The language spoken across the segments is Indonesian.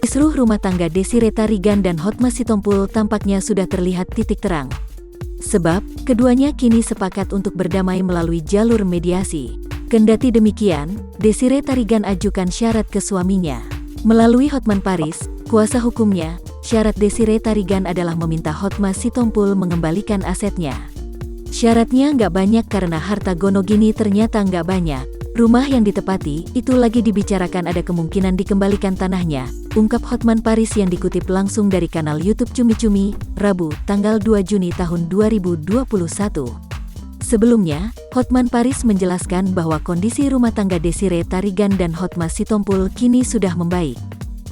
Kisruh rumah tangga Desiree Tarigan dan Hotma Sitompul tampaknya sudah terlihat titik terang. Sebab, keduanya kini sepakat untuk berdamai melalui jalur mediasi. Kendati demikian, Desiree Tarigan ajukan syarat ke suaminya. Melalui Hotman Paris, kuasa hukumnya, syarat Desiree Tarigan adalah meminta Hotma Sitompul mengembalikan asetnya. Syaratnya nggak banyak karena harta Gonogini ternyata nggak banyak. Rumah yang ditepati, itu lagi dibicarakan ada kemungkinan dikembalikan tanahnya, ungkap Hotman Paris yang dikutip langsung dari kanal YouTube Cumi Cumi, Rabu, tanggal 2 Juni tahun 2021. Sebelumnya, Hotman Paris menjelaskan bahwa kondisi rumah tangga Desiree Tarigan dan Hotma Sitompul kini sudah membaik.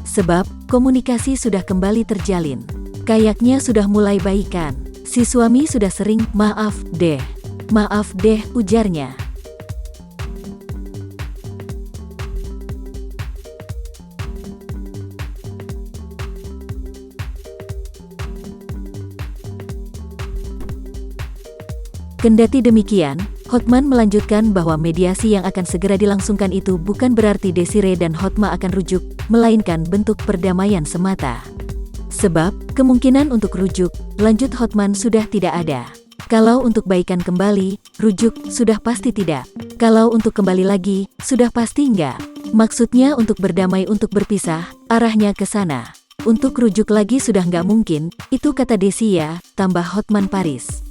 Sebab, komunikasi sudah kembali terjalin. Kayaknya sudah mulai baikan. Si suami sudah sering, maaf deh, ujarnya. Kendati demikian, Hotman melanjutkan bahwa mediasi yang akan segera dilangsungkan itu bukan berarti Desiree dan Hotma akan rujuk, melainkan bentuk perdamaian semata. Sebab, kemungkinan untuk rujuk, lanjut Hotman sudah tidak ada. Kalau untuk baikan kembali, rujuk, sudah pasti tidak. Kalau untuk kembali lagi, sudah pasti enggak. Maksudnya untuk berdamai untuk berpisah, arahnya ke sana. Untuk rujuk lagi sudah nggak mungkin, itu kata Desi ya, tambah Hotman Paris.